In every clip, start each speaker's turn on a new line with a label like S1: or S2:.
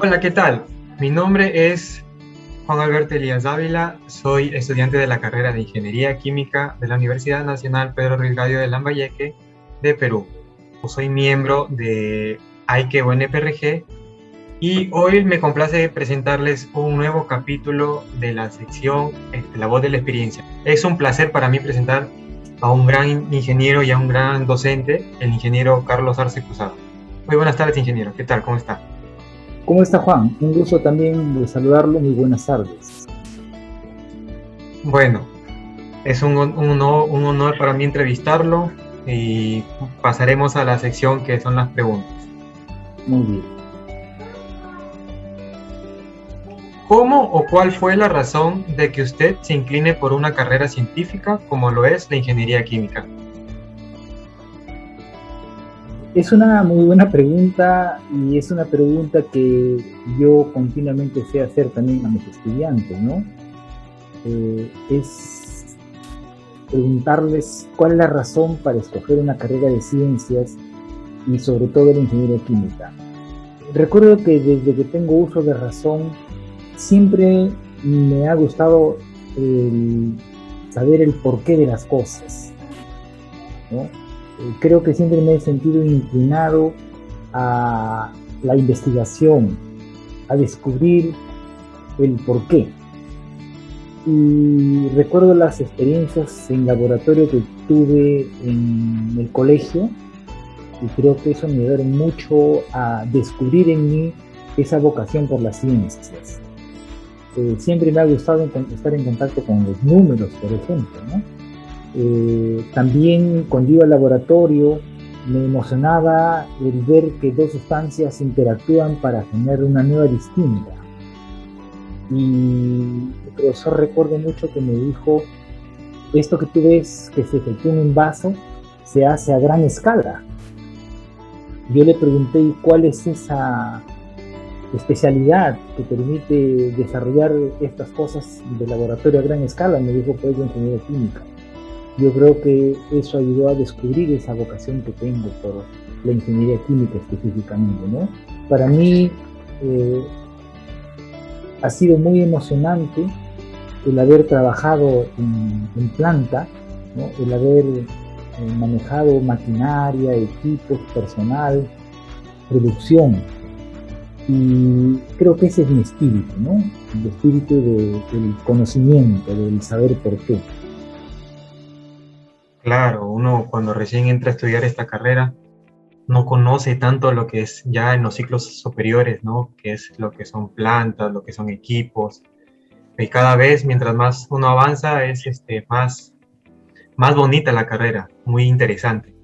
S1: Hola, ¿qué tal? Mi nombre es Juan Alberto Elías Dávila, soy estudiante de la carrera de Ingeniería Química de la Universidad Nacional Pedro Ruiz Gallo de Lambayeque, de Perú. Soy miembro de AIKE UNPRG y hoy me complace presentarles un nuevo capítulo de la sección La Voz de la Experiencia. Es un placer para mí presentar a un gran ingeniero y a un gran docente, el ingeniero Carlos Arce Cruzado. Muy buenas tardes, ingeniero. ¿Qué tal? ¿Cómo está?
S2: ¿Cómo está Juan? Un gusto también de saludarlo. Muy buenas tardes.
S1: Bueno, es un honor para mí entrevistarlo y pasaremos a la sección que son las preguntas.
S2: Muy bien.
S1: ¿Cómo o cuál fue la razón de que usted se incline por una carrera científica como lo es la ingeniería química?
S2: Es una muy buena pregunta y es una pregunta que yo continuamente sé hacer también a mis estudiantes, ¿no? Es preguntarles cuál es la razón para escoger una carrera de ciencias y sobre todo la ingeniería química. Recuerdo que desde que tengo uso de razón siempre me ha gustado saber el porqué de las cosas, ¿no? Creo que siempre me he sentido inclinado a la investigación, a descubrir el porqué. Y recuerdo las experiencias en laboratorio que tuve en el colegio y creo que eso me ayudaron mucho a descubrir en mí esa vocación por las ciencias. Siempre me ha gustado estar en contacto con los números, por ejemplo, ¿no? También cuando iba al laboratorio me emocionaba el ver que dos sustancias interactúan para generar una nueva distinta. Y el profesor recuerdo mucho que me dijo, esto que tú ves que se efectúa en un vaso se hace a gran escala. Yo le pregunté, ¿y cuál es esa especialidad que permite desarrollar estas cosas de laboratorio a gran escala? Me dijo, pues, de ingeniería química. Yo creo que eso ayudó a descubrir esa vocación que tengo por la ingeniería química específicamente, ¿no? Para mí ha sido muy emocionante el haber trabajado en planta, ¿no? El haber manejado maquinaria, equipos, personal, producción. Y creo que ese es mi espíritu, ¿no? El espíritu del conocimiento, del saber por qué.
S1: Claro, uno cuando recién entra a estudiar esta carrera no conoce tanto lo que es ya en los ciclos superiores, ¿no? Que es lo que son plantas, lo que son equipos. Y cada vez, mientras más uno avanza, es más bonita la carrera, muy interesante.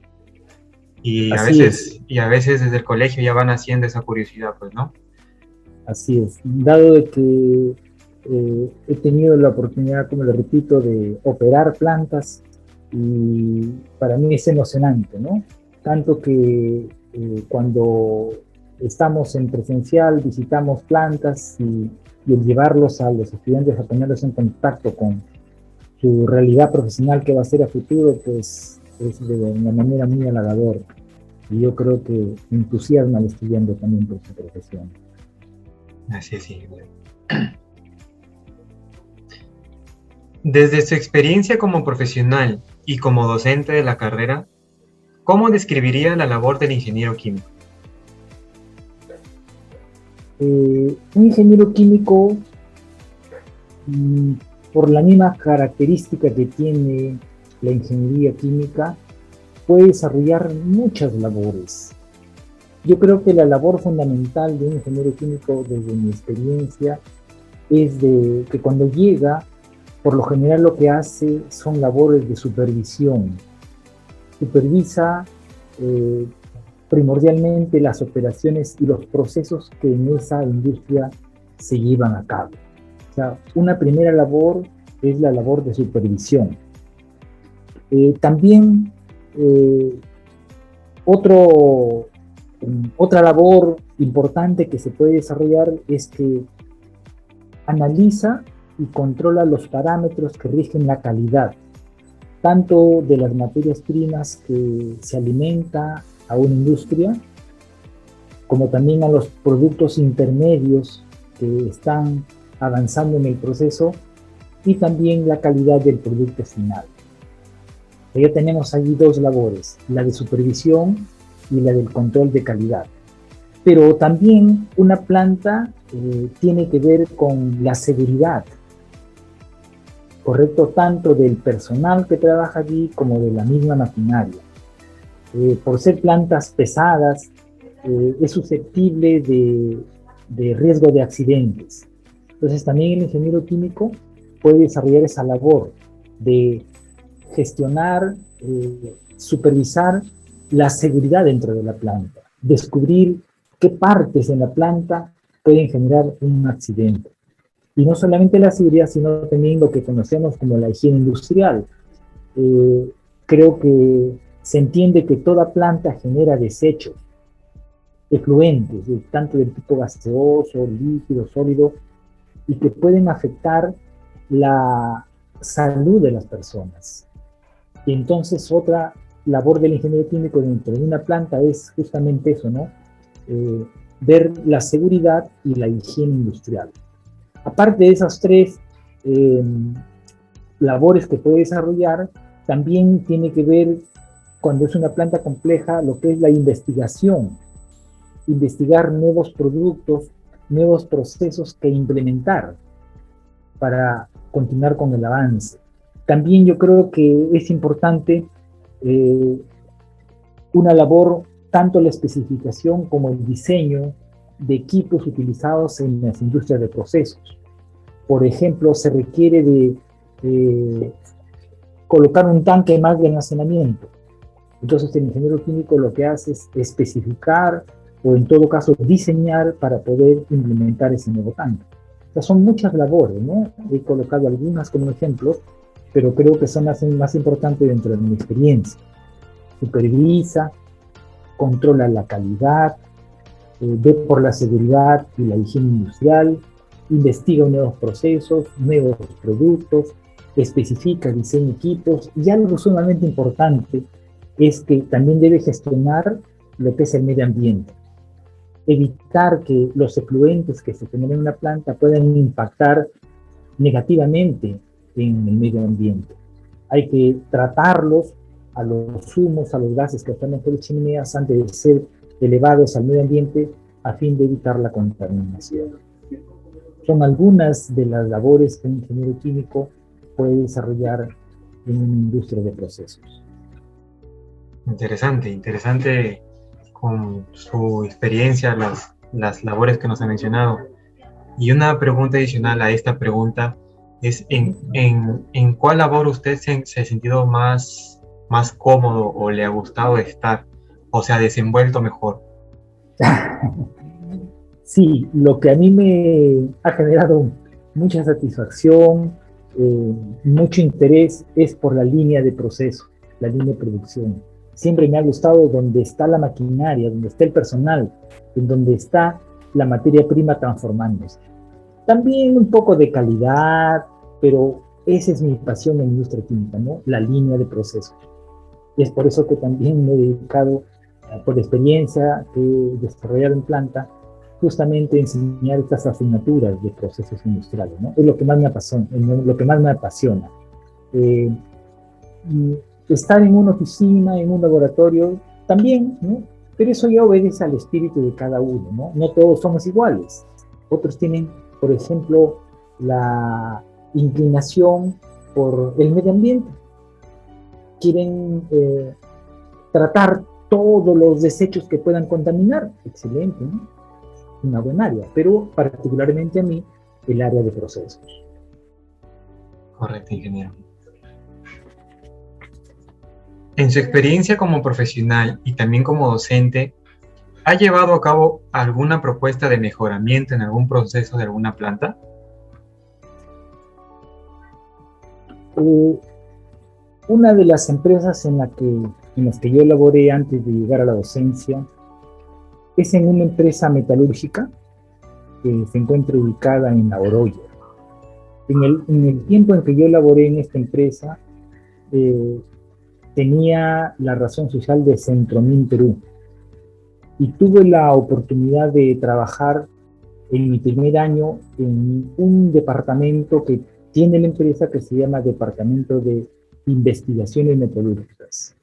S2: Así es.
S1: Y a veces desde el colegio ya van haciendo esa curiosidad, pues, ¿no?
S2: Así es. Dado de que he tenido la oportunidad, como le repito, de operar plantas y para mí es emocionante, ¿no? Tanto que cuando estamos en presencial visitamos plantas y el llevarlos a los estudiantes a ponerlos en contacto con su realidad profesional que va a ser a futuro, pues es de una manera muy halagadora. Y yo creo que entusiasma al estudiante también por su profesión.
S1: Así es, sí. Desde su experiencia como profesional y como docente de la carrera, ¿cómo describiría la labor del ingeniero químico?
S2: Un ingeniero químico, mm, por la misma característica que tiene la ingeniería química, puede desarrollar muchas labores. Yo creo que la labor fundamental de un ingeniero químico, desde mi experiencia, es de que cuando llega, por lo general lo que hace son labores de supervisión. Supervisa eh, primordialmente las operaciones y los procesos que en esa industria se llevan a cabo. O sea, una primera labor es la labor de supervisión. También eh, otro, otra labor importante que se puede desarrollar es que analiza y controla los parámetros que rigen la calidad, tanto de las materias primas que se alimenta a una industria, como también a los productos intermedios que están avanzando en el proceso y también la calidad del producto final. Ya tenemos allí dos labores, la de supervisión y la del control de calidad. Pero también una planta tiene que ver con la seguridad, ¿correcto? Tanto del personal que trabaja allí como de la misma maquinaria. Por ser plantas pesadas, es susceptible de riesgo de accidentes. Entonces también el ingeniero químico puede desarrollar esa labor de gestionar, supervisar la seguridad dentro de la planta, descubrir qué partes en la planta pueden generar un accidente. Y no solamente la seguridad, sino también lo que conocemos como la higiene industrial. Creo que se entiende que toda planta genera desechos, efluentes, tanto del tipo gaseoso, líquido, sólido, y que pueden afectar la salud de las personas. Y entonces otra labor del ingeniero químico dentro de una planta es justamente eso, ¿no? Ver la seguridad y la higiene industrial. Aparte de esas tres labores que puede desarrollar, también tiene que ver, cuando es una planta compleja, lo que es la investigación. Investigar nuevos productos, nuevos procesos que implementar para continuar con el avance. También yo creo que es importante una labor, tanto la especificación como el diseño de equipos utilizados en las industrias de procesos. Por ejemplo, se requiere de colocar un tanque más de almacenamiento. Entonces el ingeniero químico lo que hace es especificar o en todo caso diseñar para poder implementar ese nuevo tanque. O sea, son muchas labores, ¿no? He colocado algunas como ejemplos, pero creo que son las más importantes dentro de mi experiencia. Supervisa, controla la calidad, ve por la seguridad y la higiene industrial, investiga nuevos procesos, nuevos productos, especifica, diseña equipos, y algo sumamente importante es que también debe gestionar lo que es el medio ambiente. Evitar que los efluentes que se generan en una planta puedan impactar negativamente en el medio ambiente. Hay que tratarlos a los humos, a los gases que están dentro de las chimeneas antes de ser elevados al medio ambiente a fin de evitar la contaminación. Son algunas de las labores que un ingeniero químico puede desarrollar en una industria de procesos.
S1: Interesante, interesante con su experiencia, las labores que nos ha mencionado. Y una pregunta adicional a esta pregunta es ¿en cuál labor usted se ha sentido más cómodo o le ha gustado estar o se ha desenvuelto mejor?
S2: Sí, lo que a mí me ha generado mucha satisfacción, mucho interés es por la línea de proceso, la línea de producción. Siempre me ha gustado donde está la maquinaria, donde está el personal, en donde está la materia prima transformándose. También un poco de calidad, pero esa es mi pasión en industria química, ¿no? La línea de procesos. Y es por eso que también me he dedicado, por experiencia que he desarrollado en planta, justamente a enseñar estas asignaturas de procesos industriales, ¿no? Es lo que más me apasiona. Lo que más me apasiona. Estar en una oficina, en un laboratorio, también, ¿no? Pero eso ya obedece al espíritu de cada uno, ¿no? No todos somos iguales. Otros tienen, por ejemplo, la inclinación por el medio ambiente. Quieren tratar todos los desechos que puedan contaminar. Excelente, ¿no? Una buena área, pero particularmente a mí, el área de procesos.
S1: Correcto, ingeniero. En su experiencia como profesional y también como docente, ¿ha llevado a cabo alguna propuesta de mejoramiento en algún proceso de alguna planta?
S2: Una de las empresas en las que yo laboré antes de llegar a la docencia es en una empresa metalúrgica que se encuentra ubicada en La Oroya. En el tiempo en que yo laboré en esta empresa, tenía la razón social de Centromin Perú. y tuve la oportunidad de trabajar en mi primer año en un departamento que tiene la empresa que se llama Departamento de Investigaciones Metalúrgicas.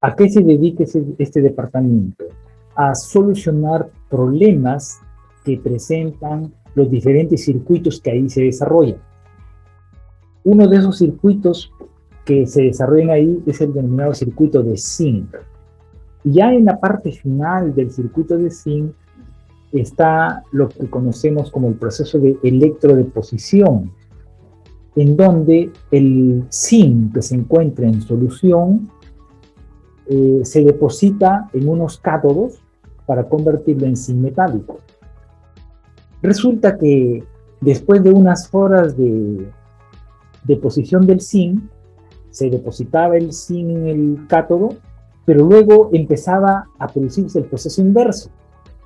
S2: ¿A qué se dedica este departamento? A solucionar problemas que presentan los diferentes circuitos que ahí se desarrollan. Uno de esos circuitos que se desarrollan ahí es el denominado circuito de zinc. Y ya en la parte final del circuito de zinc está lo que conocemos como el proceso de electrodeposición, en donde el zinc que se encuentra en solución se deposita en unos cátodos para convertirlo en zinc metálico. Resulta que después de unas horas de deposición del zinc, se depositaba el zinc en el cátodo, pero luego empezaba a producirse el proceso inverso.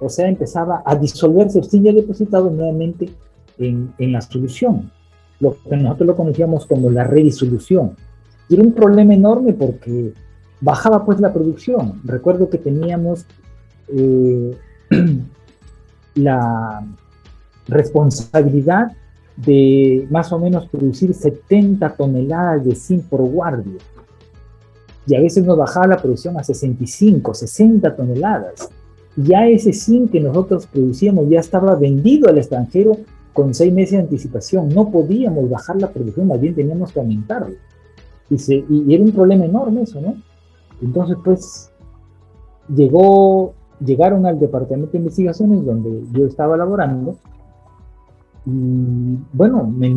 S2: O sea, empezaba a disolverse el zinc ya depositado nuevamente en la solución. Lo que nosotros lo conocíamos como la redisolución. Y era un problema enorme porque bajaba pues la producción. Recuerdo que teníamos la responsabilidad de más o menos producir 70 toneladas de zinc por guardia. Y a veces nos bajaba la producción a 65, 60 toneladas. Y ya ese zinc que nosotros producíamos ya estaba vendido al extranjero con 6 meses de anticipación. No podíamos bajar la producción, más bien teníamos que aumentarlo. Y era un problema enorme eso, ¿no? Entonces, pues, llegaron al departamento de investigaciones donde yo estaba laborando y, bueno, me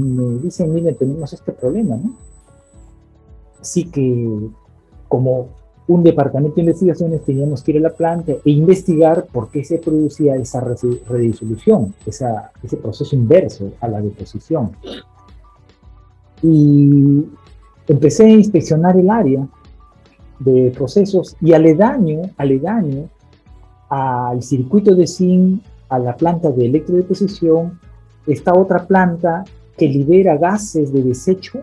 S2: dicen, miren, tenemos este problema, ¿no? Así que, como un departamento de investigaciones, teníamos que ir a la planta e investigar por qué se producía esa redisolución, ese proceso inverso a la deposición. Y empecé a inspeccionar el área de procesos y aledaño al circuito de zinc, a la planta de electrodeposición, está otra planta que libera gases de desecho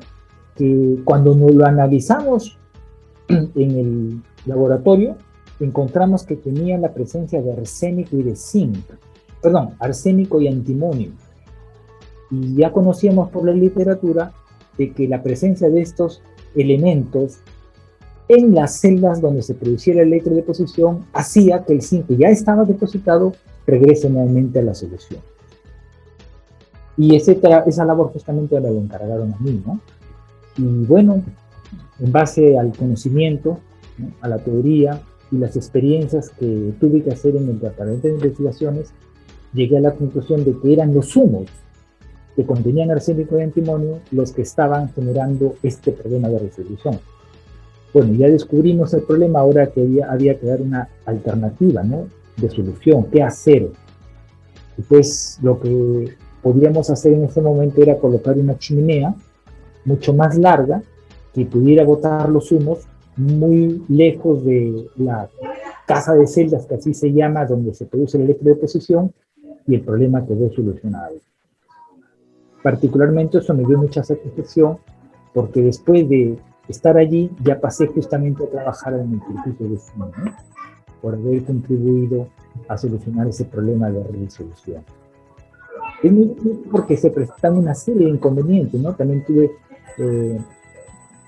S2: que cuando nos lo analizamos en el laboratorio encontramos que tenían la presencia de arsénico y de zinc, arsénico y antimonio. Y ya conocíamos por la literatura de que la presencia de estos elementos en las celdas donde se producía la electrodeposición hacía que el zinc que ya estaba depositado regrese nuevamente a la solución. Y esa labor justamente la encargaron a mí, ¿no? Y bueno, en base al conocimiento, ¿no?, a la teoría y las experiencias que tuve que hacer en el departamento de investigaciones, llegué a la conclusión de que eran los humos que contenían arsénico y antimonio los que estaban generando este problema de resolución. Bueno, ya descubrimos el problema, ahora que había que dar una alternativa, ¿no?, de solución, qué hacer. Y pues lo que podíamos hacer en ese momento era colocar una chimenea mucho más larga que pudiera botar los humos muy lejos de la casa de celdas, que así se llama, donde se produce la electrodeposición, y el problema quedó solucionado. Particularmente eso me dio mucha satisfacción porque después de estar allí ya pasé justamente a trabajar en el circuito de zinc, ¿no?, por haber contribuido a solucionar ese problema de resolución. Es muy difícil porque se presentan una serie de inconvenientes, ¿no? También tuve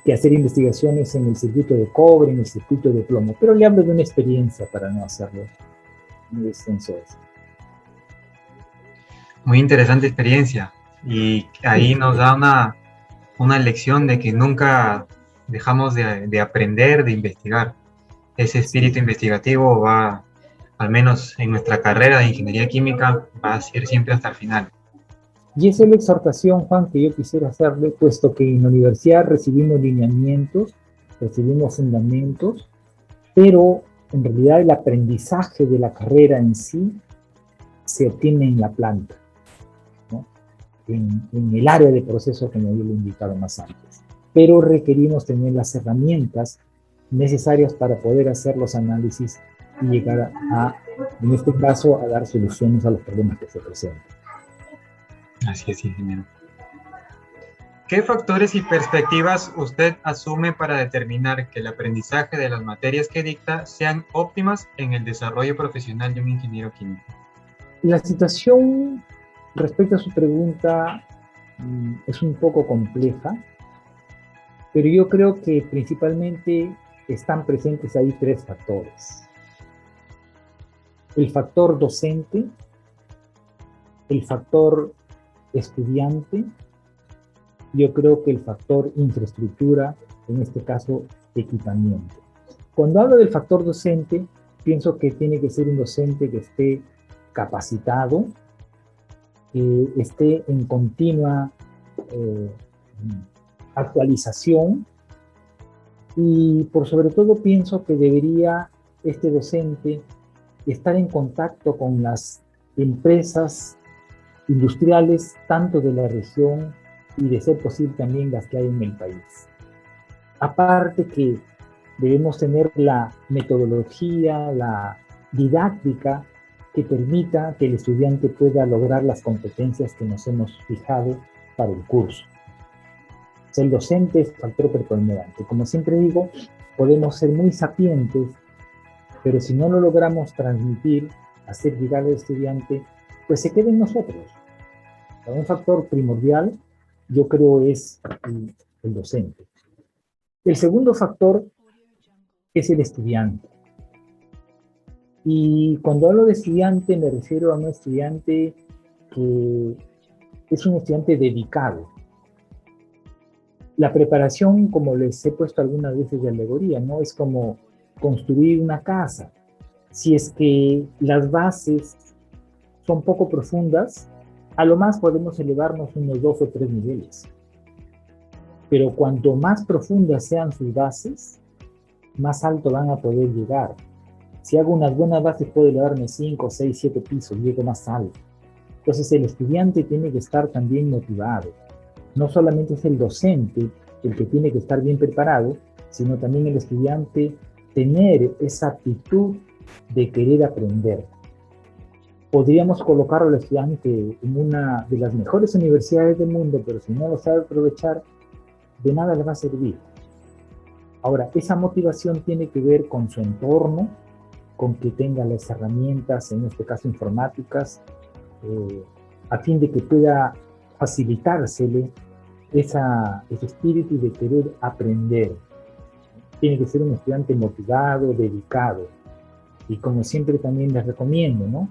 S2: que hacer investigaciones en el circuito de cobre, en el circuito de plomo, pero le hablo de una experiencia para no hacerlo muy extenso eso.
S1: Muy interesante experiencia, y ahí nos da una lección de que nunca dejamos de aprender, de investigar. Ese espíritu investigativo va, al menos en nuestra carrera de ingeniería química, va a ser siempre hasta el final.
S2: Y esa es la exhortación, Juan, que yo quisiera hacerle, puesto que en la universidad recibimos lineamientos, recibimos fundamentos, pero en realidad el aprendizaje de la carrera en sí se obtiene en la planta, ¿no?, en el área de proceso, como yo lo he indicado más antes. Pero requerimos tener las herramientas necesarias para poder hacer los análisis y llegar en este caso, a dar soluciones a los problemas que se presentan.
S1: Así es, ingeniero. ¿Qué factores y perspectivas usted asume para determinar que el aprendizaje de las materias que dicta sean óptimas en el desarrollo profesional de un ingeniero químico?
S2: La situación respecto a su pregunta es un poco compleja, pero yo creo que principalmente están presentes ahí tres factores. El factor docente, el factor estudiante, yo creo que el factor infraestructura, en este caso equipamiento. Cuando hablo del factor docente, pienso que tiene que ser un docente que esté capacitado, que esté en continua eh, actualización, y por sobre todo pienso que debería este docente estar en contacto con las empresas industriales, tanto de la región y de ser posible también las que hay en el país. Aparte que debemos tener la metodología, la didáctica que permita que el estudiante pueda lograr las competencias que nos hemos fijado para el curso. El docente es factor preponderante. Como siempre digo, podemos ser muy sapientes, pero si no lo logramos transmitir, hacer llegar al estudiante, pues se queda en nosotros. Un factor primordial, yo creo, es el docente. El segundo factor es el estudiante. Y cuando hablo de estudiante, me refiero a un estudiante que es un estudiante dedicado. La preparación, como les he puesto algunas veces de alegoría, ¿no? Es como construir una casa. Si es que las bases son poco profundas, a lo más podemos elevarnos unos 2 o 3 niveles. Pero cuanto más profundas sean sus bases, más alto van a poder llegar. Si hago unas buenas bases, puedo elevarme 5, 6, 7 pisos, llego más alto. Entonces el estudiante tiene que estar también motivado. No solamente es el docente el que tiene que estar bien preparado, sino también el estudiante tener esa actitud de querer aprender. Podríamos colocar al estudiante en una de las mejores universidades del mundo, pero si no lo sabe aprovechar, de nada le va a servir. Ahora, esa motivación tiene que ver con su entorno, con que tenga las herramientas, en este caso informáticas, a fin de que pueda facilitársele ese espíritu de querer aprender. Tiene que ser un estudiante motivado, dedicado. Y como siempre también les recomiendo, ¿no?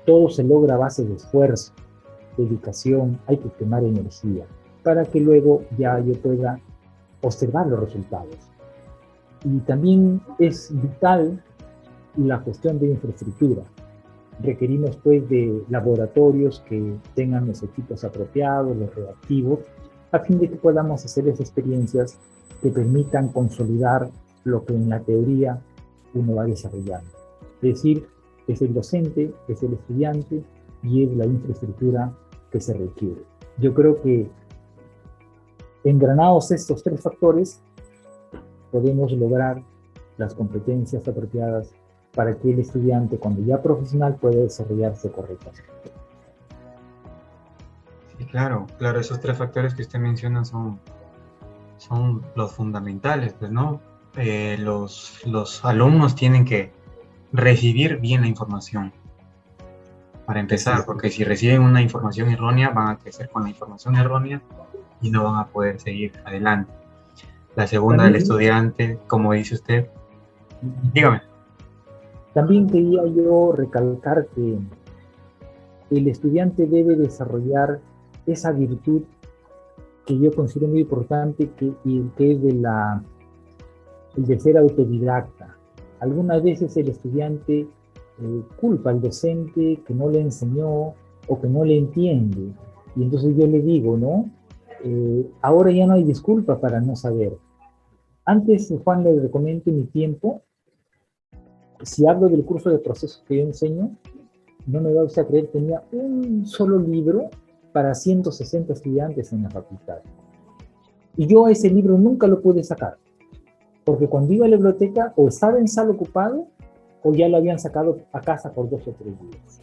S2: Todo se logra a base de esfuerzo, dedicación, hay que quemar energía, para que luego ya yo pueda observar los resultados. Y también es vital la cuestión de infraestructura. Requerimos pues de laboratorios que tengan los equipos apropiados, los reactivos, a fin de que podamos hacer esas experiencias que permitan consolidar lo que en la teoría uno va desarrollando. Es decir, es el docente, es el estudiante y es la infraestructura que se requiere. Yo creo que engranados estos tres factores, podemos lograr las competencias apropiadas para que el estudiante, cuando ya profesional, pueda desarrollarse correctamente.
S1: Sí, claro, claro, esos tres factores que usted menciona son los fundamentales, pues, ¿no? Los alumnos tienen que recibir bien la información, para empezar, porque si reciben una información errónea, van a crecer con la información errónea y no van a poder seguir adelante. La segunda, del estudiante, como dice usted. Dígame.
S2: También quería yo recalcar que el estudiante debe desarrollar esa virtud que yo considero muy importante, que es el de ser autodidacta. Algunas veces el estudiante culpa al docente que no le enseñó o que no le entiende. Y entonces yo le digo, ¿no? Ahora ya no hay disculpa para no saber. Antes, Juan, les recomiendo mi tiempo. Si hablo del curso de procesos que yo enseño, no me va usted a creer, tenía un solo libro para 160 estudiantes en la facultad. Y yo ese libro nunca lo pude sacar, porque cuando iba a la biblioteca o estaba en sala ocupado o ya lo habían sacado a casa por 2 o 3 días.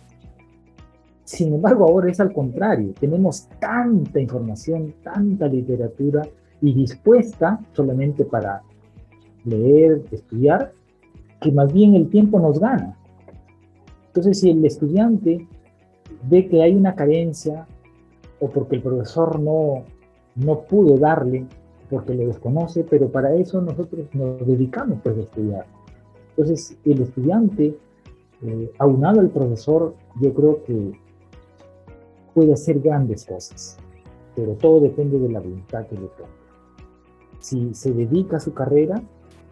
S2: Sin embargo, ahora es al contrario. Tenemos tanta información, tanta literatura y dispuesta solamente para leer, estudiar, que más bien el tiempo nos gana. Entonces, si el estudiante ve que hay una carencia o porque el profesor no pudo darle, porque lo desconoce, pero para eso nosotros nos dedicamos pues a estudiar. Entonces, el estudiante, aunado al profesor, yo creo que puede hacer grandes cosas, pero todo depende de la voluntad que le ponga. Si se dedica a su carrera,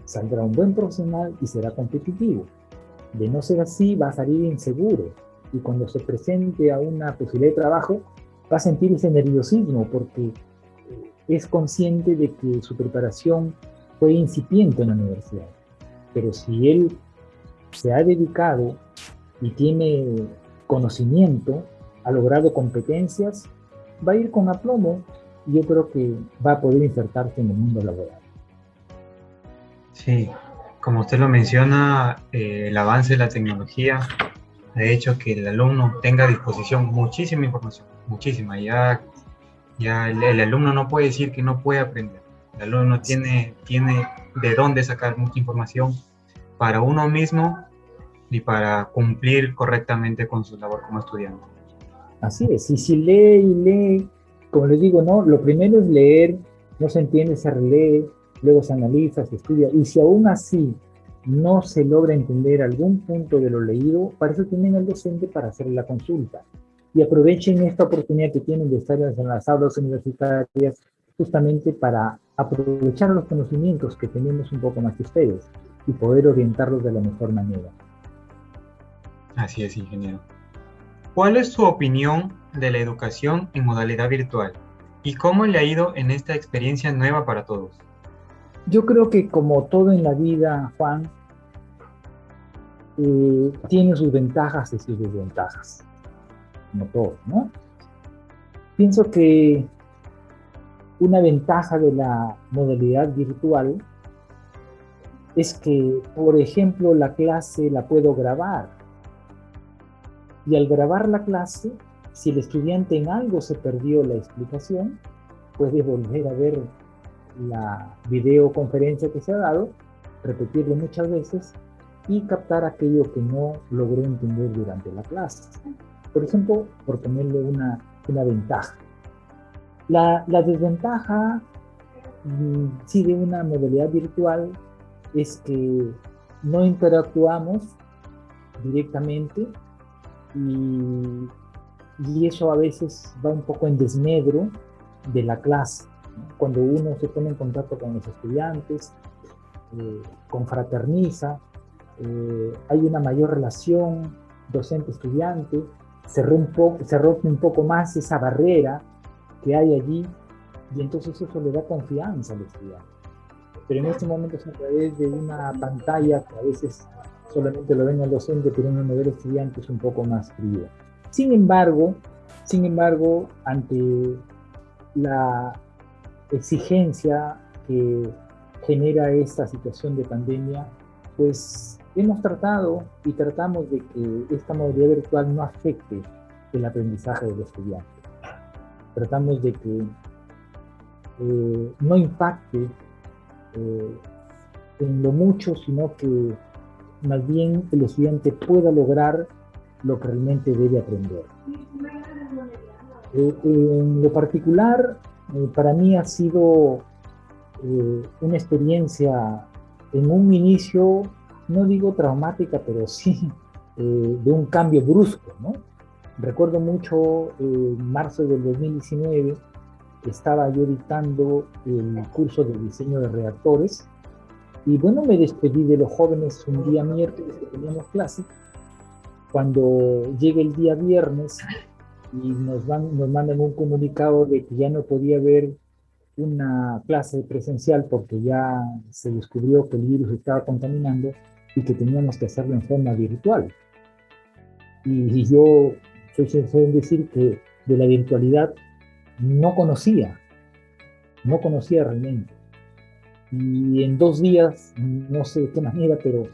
S2: saldrá un buen profesional y será competitivo. De no ser así, va a salir inseguro y cuando se presente a una posibilidad de trabajo, va a sentir ese nerviosismo porque es consciente de que su preparación fue incipiente en la universidad. Pero si él se ha dedicado y tiene conocimiento, ha logrado competencias, va a ir con aplomo y yo creo que va a poder insertarse en el mundo laboral.
S1: Sí, como usted lo menciona, el avance de la tecnología ha hecho que el alumno tenga a disposición muchísima información, muchísima. Ya el alumno no puede decir que no puede aprender. El alumno tiene de dónde sacar mucha información para uno mismo y para cumplir correctamente con su labor como estudiante.
S2: Así es, y si lee y lee, como les digo, no, lo primero es leer, no se entiende, se relee, luego se analiza, se estudia, y si aún así no se logra entender algún punto de lo leído, para eso tienen al docente para hacer la consulta. Y aprovechen esta oportunidad que tienen de estar en las aulas universitarias justamente para aprovechar los conocimientos que tenemos un poco más que ustedes y poder orientarlos de la mejor manera.
S1: Así es, ingeniero. ¿Cuál es su opinión de la educación en modalidad virtual? ¿Y cómo le ha ido en esta experiencia nueva para todos?
S2: Yo creo que como todo en la vida, Juan, tiene sus ventajas y sus desventajas, como todo, ¿no? Pienso que una ventaja de la modalidad virtual es que, por ejemplo, la clase la puedo grabar y al grabar la clase, si el estudiante en algo se perdió la explicación, puede volver a ver la videoconferencia que se ha dado, repetirlo muchas veces y captar aquello que no logró entender durante la clase. Por ejemplo, por ponerle una ventaja. La desventaja, sí, de una modalidad virtual es que no interactuamos directamente y, y eso a veces va un poco en desmedro de la clase, ¿no? Cuando uno se pone en contacto con los estudiantes, confraterniza, hay una mayor relación docente-estudiante, se rompe un poco más esa barrera que hay allí y entonces eso le da confianza al estudiante. Pero en este momento es a través de una pantalla que a veces solamente lo ven al docente, pero uno no ve al estudiante es un poco más frío. Sin embargo, ante la exigencia que genera esta situación de pandemia, pues hemos tratado y tratamos de que esta modalidad virtual no afecte el aprendizaje del estudiante. Tratamos de que no impacte en lo mucho, sino que más bien el estudiante pueda lograr lo que realmente debe aprender. En lo particular, para mí ha sido una experiencia en un inicio, no digo traumática, pero sí de un cambio brusco, ¿no? Recuerdo mucho en marzo del 2019, estaba yo dictando el curso de diseño de reactores y bueno, me despedí de los jóvenes un día miércoles que teníamos clase. Cuando llega el día viernes y nos mandan un comunicado de que ya no podía haber una clase presencial porque ya se descubrió que el virus estaba contaminando y que teníamos que hacerlo en forma virtual. Y yo soy sincero en decir que de la virtualidad no conocía, no conocía realmente. Y en 2 días, no sé de qué manera, pero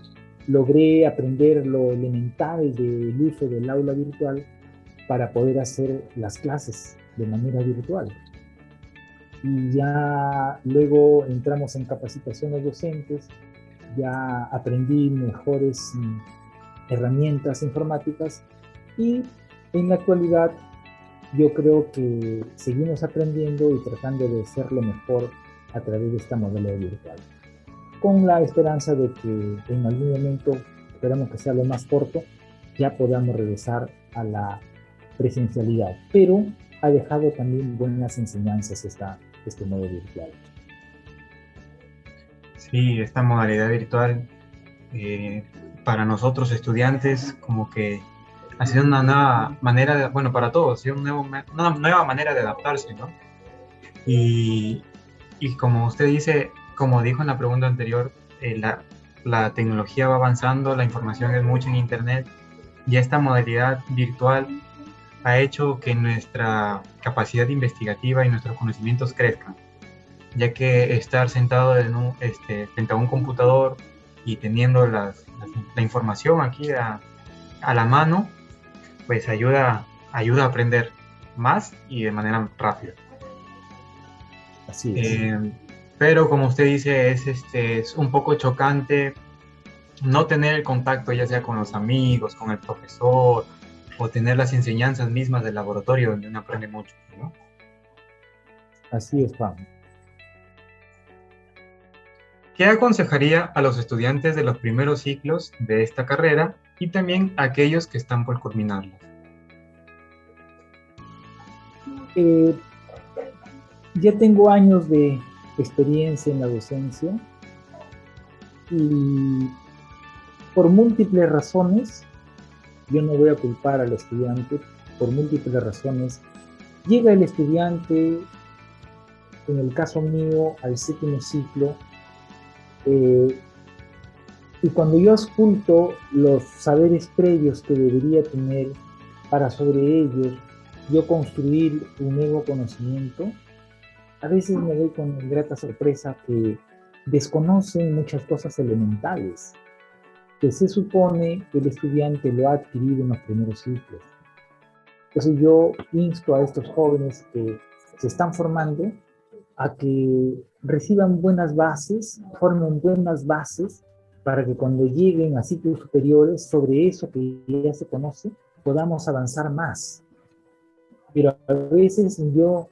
S2: logré aprender lo elemental del uso del aula virtual para poder hacer las clases de manera virtual. Y ya luego entramos en capacitaciones docentes, ya aprendí mejores herramientas informáticas y en la actualidad yo creo que seguimos aprendiendo y tratando de hacerlo mejor a través de esta modalidad virtual, con la esperanza de que en algún momento, esperamos que sea lo más corto, ya podamos regresar a la presencialidad, pero ha dejado también buenas enseñanzas este modo virtual.
S1: Sí, esta modalidad virtual para nosotros estudiantes como que ha sido una nueva manera de, bueno, para todos, ha sido una nueva manera de adaptarse, ¿no? Y, y como usted dice, como dijo en la pregunta anterior, la tecnología va avanzando, la información es mucha en Internet y esta modalidad virtual ha hecho que nuestra capacidad investigativa y nuestros conocimientos crezcan, ya que estar sentado frente a un computador y teniendo la información aquí a la mano, pues ayuda a aprender más y de manera rápida.
S2: Así es.
S1: Pero como usted dice, es un poco chocante no tener el contacto ya sea con los amigos, con el profesor, o tener las enseñanzas mismas del laboratorio donde uno aprende mucho, ¿no?
S2: Así es, Juan.
S1: ¿Qué aconsejaría a los estudiantes de los primeros ciclos de esta carrera y también a aquellos que están por culminarla?
S2: Ya tengo años de experiencia en la docencia y por múltiples razones, yo no voy a culpar al estudiante, por múltiples razones, llega el estudiante, en el caso mío, al 7º ciclo, y cuando yo ausculto los saberes previos que debería tener para sobre ellos yo construir un nuevo conocimiento, a veces me doy con grata sorpresa que desconocen muchas cosas elementales que se supone que el estudiante lo ha adquirido en los primeros ciclos. Entonces yo insto a estos jóvenes que se están formando a que reciban buenas bases, formen buenas bases para que cuando lleguen a ciclos superiores sobre eso que ya se conoce, podamos avanzar más. Pero a veces yo,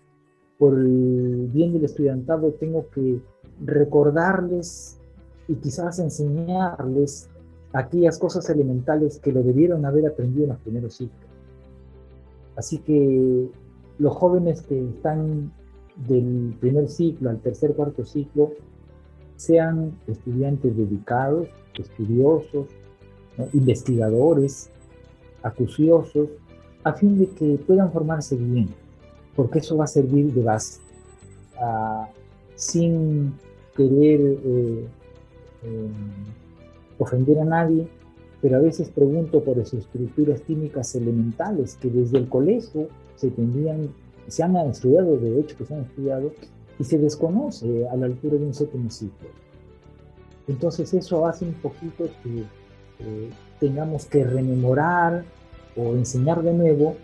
S2: por el bien del estudiantado, tengo que recordarles y quizás enseñarles aquellas cosas elementales que lo debieron haber aprendido en los primeros ciclos. Así que los jóvenes que están del primer ciclo al tercer, cuarto ciclo, sean estudiantes dedicados, estudiosos, ¿no? Investigadores, acuciosos, a fin de que puedan formarse bien, porque eso va a servir de base, sin querer ofender a nadie, pero a veces pregunto por esas estructuras químicas elementales que desde el colegio se han estudiado, de hecho que se han estudiado, y se desconoce a la altura de un 7º ciclo. Entonces eso hace un poquito que tengamos que rememorar o enseñar de nuevo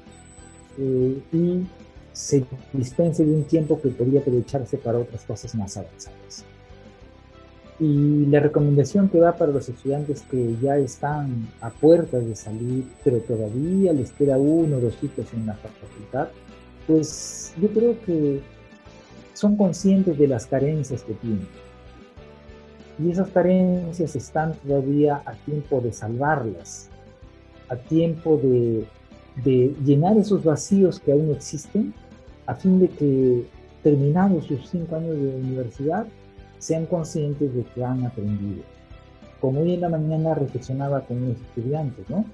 S2: y se dispense de un tiempo que podría aprovecharse para otras cosas más avanzadas. Y la recomendación que va para los estudiantes que ya están a puertas de salir, pero todavía les queda 1 o 2 ciclos en la facultad, pues yo creo que son conscientes de las carencias que tienen. Y esas carencias están todavía a tiempo de salvarlas, a tiempo de llenar esos vacíos que aún existen, a fin de que terminados sus 5 años de universidad, sean conscientes de que han aprendido. Como hoy en la mañana reflexionaba con unos estudiantes, ¿no?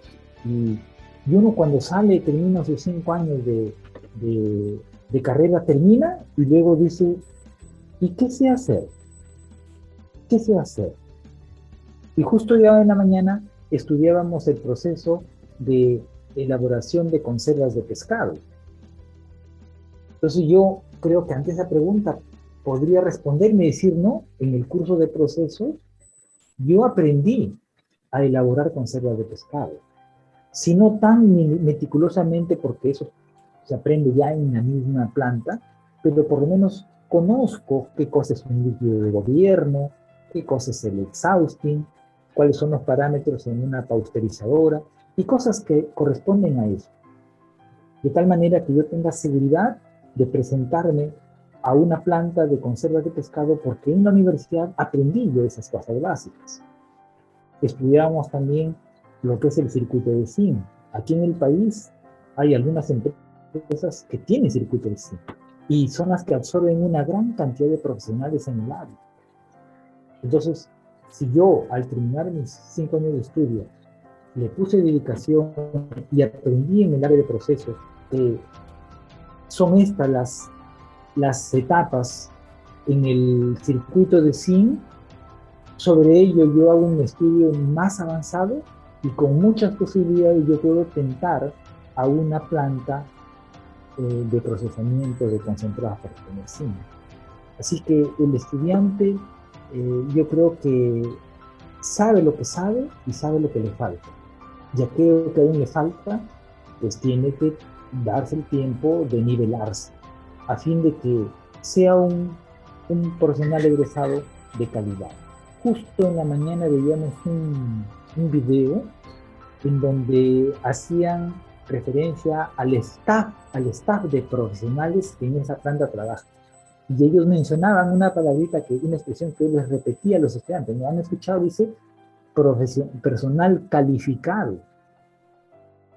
S2: Y uno cuando sale, termina sus 5 años de carrera, termina y luego dice, ¿y qué sé hacer? ¿Qué sé hacer? Y justo ya en la mañana estudiábamos el proceso de elaboración de conservas de pescado. Entonces yo creo que ante esa pregunta podría responderme y decir, no, en el curso de procesos yo aprendí a elaborar conservas de pescado. si no tan meticulosamente, porque eso se aprende ya en la misma planta, pero por lo menos conozco qué cosa es un líquido de gobierno, qué cosa es el exhausting, cuáles son los parámetros en una pasteurizadora y cosas que corresponden a eso. De tal manera que yo tenga seguridad de presentarme a una planta de conserva de pescado porque en la universidad aprendí yo esas cosas básicas. Estudiamos también lo que es el circuito de zinc. Aquí en el país hay algunas empresas que tienen circuito de zinc y son las que absorben una gran cantidad de profesionales en el área. Entonces, si yo al terminar mis 5 años de estudio le puse dedicación y aprendí en el área de procesos, son estas las etapas en el circuito de zinc. Sobre ello yo hago un estudio más avanzado y con muchas posibilidades yo puedo tentar a una planta de procesamiento de concentrados para obtener zinc. Así que el estudiante yo creo que sabe lo que sabe y sabe lo que le falta. Ya creo que aún le falta, pues tiene que darse el tiempo de nivelarse a fin de que sea un profesional egresado de calidad. Justo en la mañana veíamos un video en donde hacían referencia al staff de profesionales que en esa planta trabajan. Y ellos mencionaban una palabrita, una expresión que les repetía a los estudiantes. ¿No han escuchado? Dice personal calificado.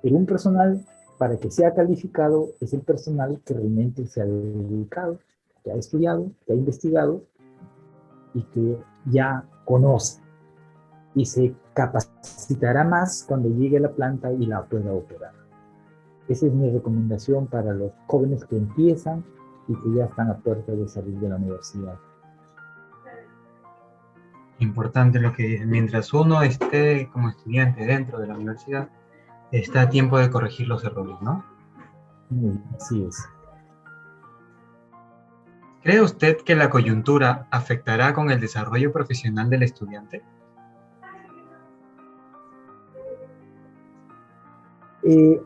S2: Pero un personal, para que sea calificado, es el personal que realmente se ha dedicado, que ha estudiado, que ha investigado y que ya conoce. Y se capacitará más cuando llegue a la planta y la pueda operar. Esa es mi recomendación para los jóvenes que empiezan y que ya están a puerta de salir de la universidad.
S1: Importante lo que dice. Mientras uno esté como estudiante dentro de la universidad, está a tiempo de corregir los errores, ¿no?
S2: Así es.
S1: ¿Cree usted que la coyuntura afectará con el desarrollo profesional del estudiante?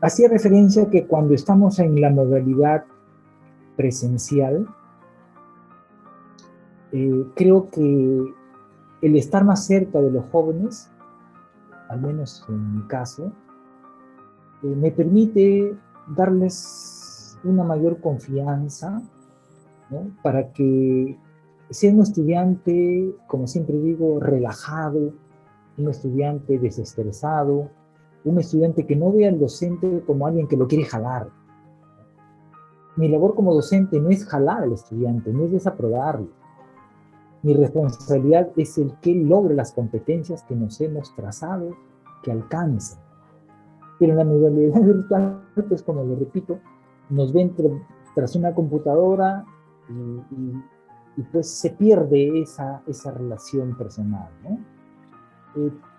S2: Hacía referencia a que cuando estamos en la modalidad presencial, creo que el estar más cerca de los jóvenes, al menos en mi caso, me permite darles una mayor confianza, ¿no? Para que sea un estudiante, como siempre digo, relajado, un estudiante desestresado, un estudiante que no vea al docente como alguien que lo quiere jalar. Mi labor como docente no es jalar al estudiante, no es desaprobarlo. Mi responsabilidad es el que logre las competencias que nos hemos trazado, que alcance. Pero en la modalidad virtual, pues como lo repito, nos ven tras una computadora y pues se pierde esa relación personal, ¿no?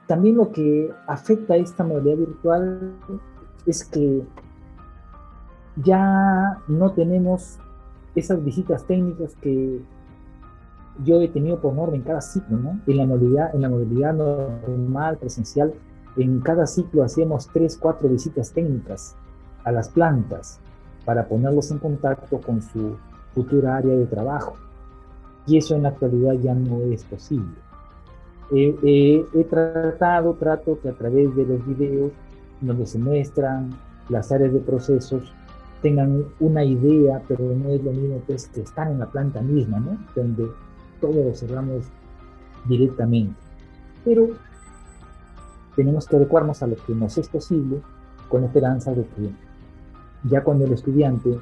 S2: También lo que afecta a esta modalidad virtual es que ya no tenemos esas visitas técnicas que yo he tenido por norma en cada ciclo, ¿no? En la modalidad normal, presencial, en cada ciclo hacíamos 3, 4 visitas técnicas a las plantas para ponerlos en contacto con su futura área de trabajo. Y eso en la actualidad ya no es posible. Trato que a través de los videos donde se muestran las áreas de procesos tengan una idea, pero no es lo mismo pues, que estar en la planta misma, ¿no? Donde todo lo observamos directamente. Pero tenemos que adecuarnos a lo que nos es posible con la esperanza de que ya cuando el estudiante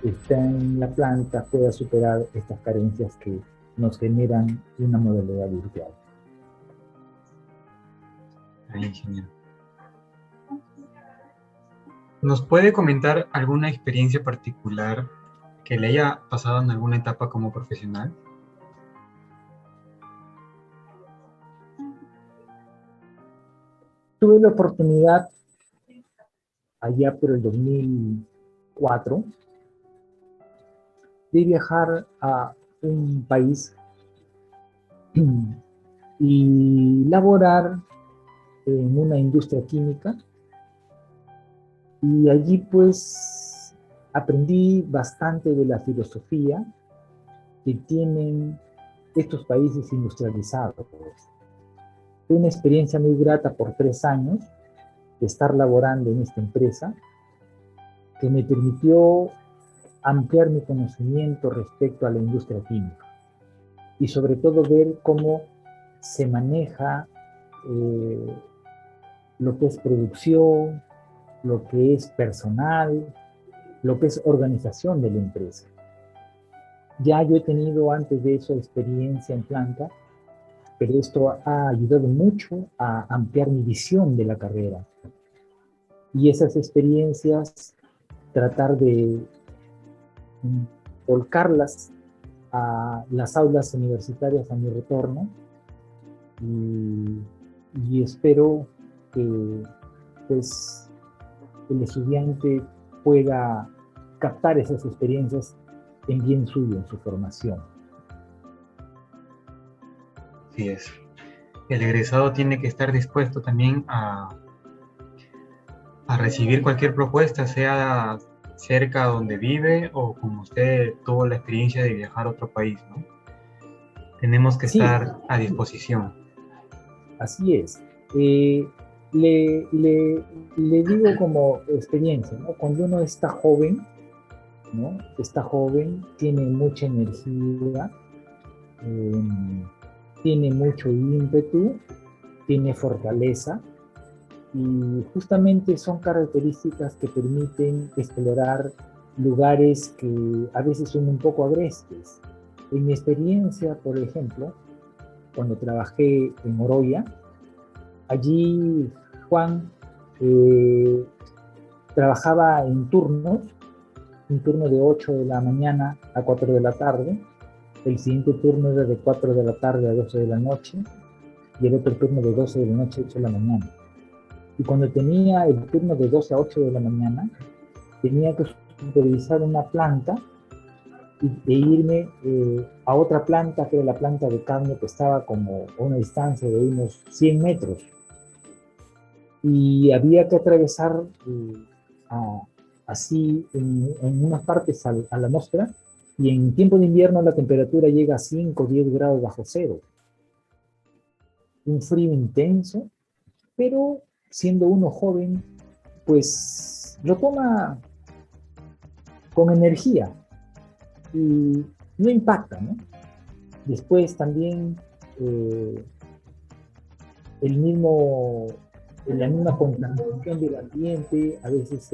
S2: está en la planta pueda superar estas carencias que nos generan una modalidad virtual.
S1: Ahí, genial. ¿Nos puede comentar alguna experiencia particular que le haya pasado en alguna etapa como profesional?
S2: Tuve la oportunidad allá por el 2004 de viajar a un país y laborar en una industria química Y allí pues aprendí bastante de la filosofía que tienen estos países industrializados. Fue una experiencia muy grata por 3 años de estar laborando en esta empresa que me permitió ampliar mi conocimiento respecto a la industria química y sobre todo ver cómo se maneja eh, lo que es producción, lo que es personal, lo que es organización de la empresa. Ya yo he tenido antes de eso experiencia en planta, pero esto ha ayudado mucho a ampliar mi visión de la carrera. Y esas experiencias, tratar de volcarlas a las aulas universitarias a mi retorno y, y espero que pues, el estudiante pueda captar esas experiencias en bien suyo, en su formación.
S1: Así es. El egresado tiene que estar dispuesto también a recibir cualquier propuesta, sea cerca donde vive o como usted tuvo la experiencia de viajar a otro país, ¿no? Tenemos que
S2: Sí,
S1: estar a disposición.
S2: así es. Eh, le, le, le digo como experiencia, ¿no? Cuando uno está joven, ¿no? Está joven, tiene mucha energía, eh, tiene mucho ímpetu, tiene fortaleza y justamente son características que permiten explorar lugares que a veces son un poco agrestes. En mi experiencia, por ejemplo, cuando trabajé en Oroya, allí Juan eh, trabajaba en turnos, un turno de 8 de la mañana a 4 de la tarde, el siguiente turno era de 4 de la tarde a 12 de la noche y el otro turno de 12 de la noche a 8 de la mañana. Y cuando tenía el turno de 12 a 8 de la mañana, tenía que supervisar una planta e irme a otra planta, que era la planta de cambio, que estaba como a una distancia de unos 100 metros. Y había que atravesar a, así en unas partes a la atmósfera, y en tiempo de invierno la temperatura llega a 5 o 10 grados bajo cero. Un frío intenso, pero siendo uno joven, pues lo toma con energía y no impacta, ¿no? Después también eh, el mismo, la misma contaminación del ambiente a veces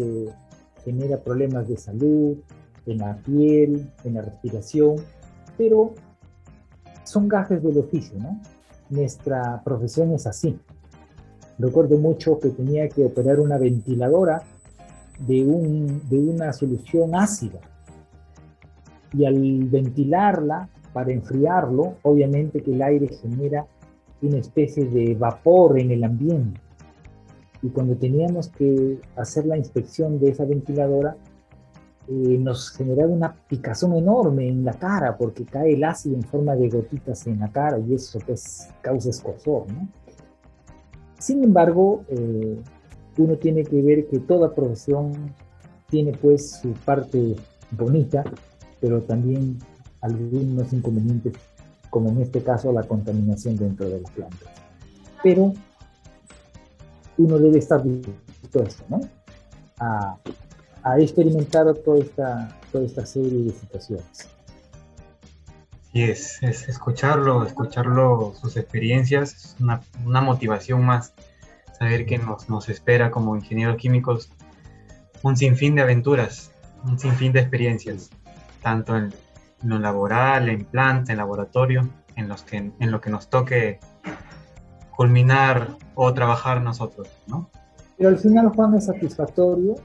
S2: genera problemas de salud, en la piel, en la respiración, pero son gajes del oficio, ¿no? Nuestra profesión es así. Recuerdo mucho que tenía que operar una ventiladora de una solución ácida y al ventilarla para enfriarlo, obviamente que el aire genera una especie de vapor en el ambiente. Y cuando teníamos que hacer la inspección de esa ventiladora, nos generaba una picazón enorme en la cara porque cae el ácido en forma de gotitas en la cara y eso pues causa escozor, ¿no? Sin embargo, uno tiene que ver que toda profesión tiene pues su parte bonita, pero también algunos inconvenientes, como en este caso la contaminación dentro de las plantas. Pero uno debe estar dispuesto, ¿no? a, a experimentar toda esta serie de situaciones.
S1: Y es escucharlo, sus experiencias, es una motivación más, saber que nos espera como ingenieros químicos un sinfín de aventuras, un sinfín de experiencias, tanto en lo laboral, en planta, en laboratorio, en lo que nos toque culminar o trabajar nosotros, ¿no?
S2: Pero al final, Juan, es satisfactorio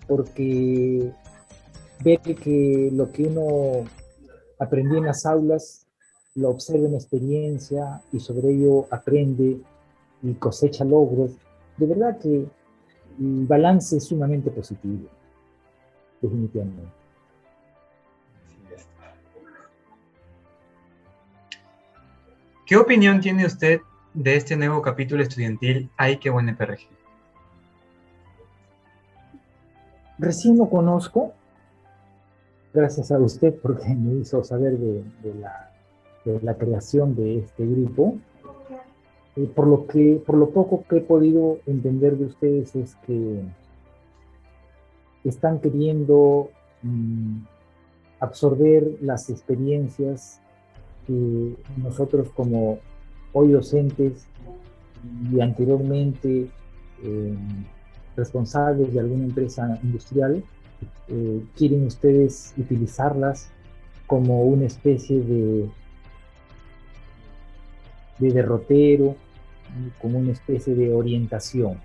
S2: porque ver que lo que uno aprendió en las aulas lo observa en experiencia y sobre ello aprende y cosecha logros. De verdad que el balance es sumamente positivo, definitivamente.
S1: ¿Qué opinión tiene usted de este nuevo capítulo estudiantil Ay, qué buen PRG?
S2: Recién lo conozco, gracias a usted porque me hizo saber de la creación de este grupo. Por lo poco que he podido entender de ustedes es que están queriendo absorber las experiencias que nosotros como hoy docentes y anteriormente eh, responsables de alguna empresa industrial, quieren ustedes utilizarlas como una especie de derrotero, como una especie de orientación.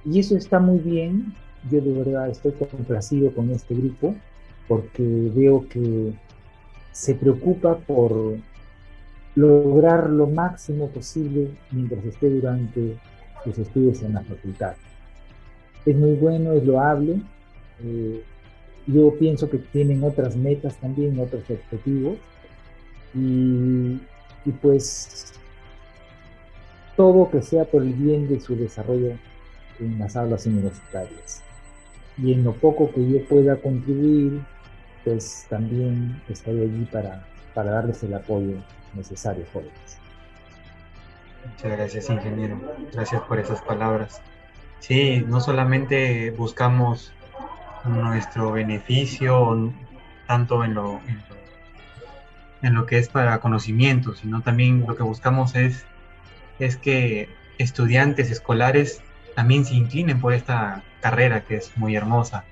S2: Y eso está muy bien. Yo de verdad estoy complacido con este grupo porque veo que se preocupa por lograr lo máximo posible mientras esté durante sus estudios en la facultad. Es muy bueno, es loable. Eh, yo pienso que tienen otras metas también, otros objetivos. Y, y pues todo que sea por el bien de su desarrollo en las aulas universitarias. Y en lo poco que yo pueda contribuir, pues también estoy allí para darles el apoyo necesario, jóvenes.
S1: Muchas gracias, ingeniero. Gracias por esas palabras. Sí, no solamente buscamos nuestro beneficio, tanto en lo que es para conocimiento, sino también lo que buscamos es que estudiantes escolares también se inclinen por esta carrera que es muy hermosa.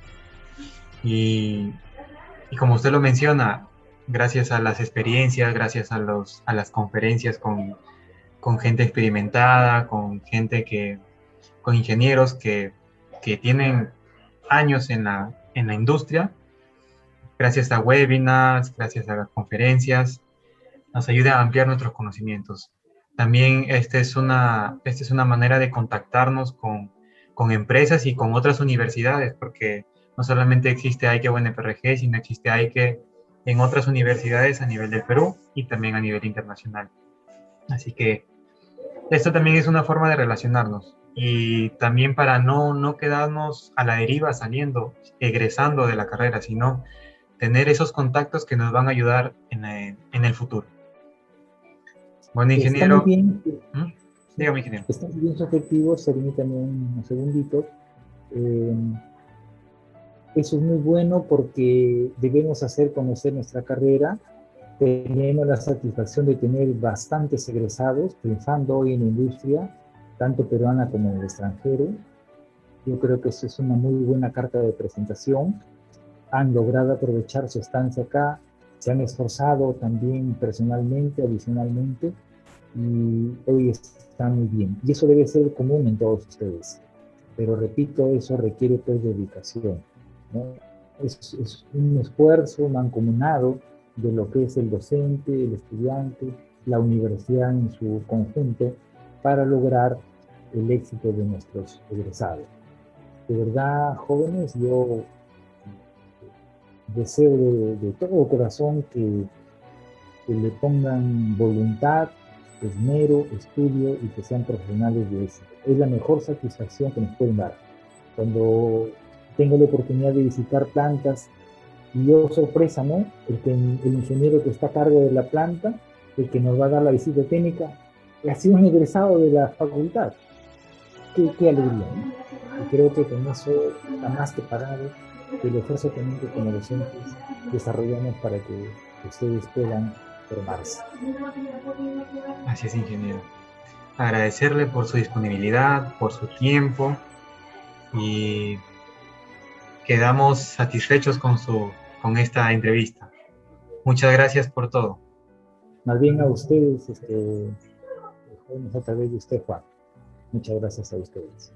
S1: Y, y como usted lo menciona, gracias a las experiencias, gracias a las conferencias con gente experimentada, con gente con ingenieros que tienen años en la industria, gracias a webinars, gracias a las conferencias, nos ayuda a ampliar nuestros conocimientos. También esta es una manera de contactarnos con empresas y con otras universidades, porque no solamente existe AIKE o NPRG, sino existe AIKE en otras universidades a nivel del Perú y también a nivel internacional. Así que esto también es una forma de relacionarnos y también para no quedarnos a la deriva saliendo, egresando de la carrera, sino tener esos contactos que nos van a ayudar en el futuro. Bueno,
S2: Está muy
S1: ingeniero,
S2: bien,
S1: ¿Mm? Dígame, ingeniero.
S2: está muy bien su objetivo, permítame un segundito. Eh, Eso es muy bueno porque debemos hacer conocer nuestra carrera. Tenemos la satisfacción de tener bastantes egresados, triunfando hoy en la industria, tanto peruana como en el extranjero. Yo creo que eso es una muy buena carta de presentación. Han logrado aprovechar su estancia acá, se han esforzado también personalmente, adicionalmente, y hoy está muy bien. Y eso debe ser común en todos ustedes. Pero repito, eso requiere pues dedicación, ¿no? Es un esfuerzo mancomunado de lo que es el docente, el estudiante, la universidad en su conjunto para lograr el éxito de nuestros egresados. De verdad, jóvenes, yo deseo de todo corazón que le pongan voluntad, esmero, estudio y que sean profesionales de éxito. Es la mejor satisfacción que nos pueden dar. Cuando tengo la oportunidad de visitar plantas y yo sorpresa, ¿no? El ingeniero que está a cargo de la planta, el que nos va a dar la visita técnica, ha sido un egresado de la facultad. Qué alegría, ¿no? Y creo que con eso está más que pagado el esfuerzo también que como docentes desarrollamos para que ustedes puedan formarse.
S1: Así es, ingeniero. Agradecerle por su disponibilidad, por su tiempo y quedamos satisfechos con esta entrevista. Muchas gracias por todo.
S2: Más bien a ustedes, jóvenes, a través de usted, Juan. Muchas gracias a ustedes.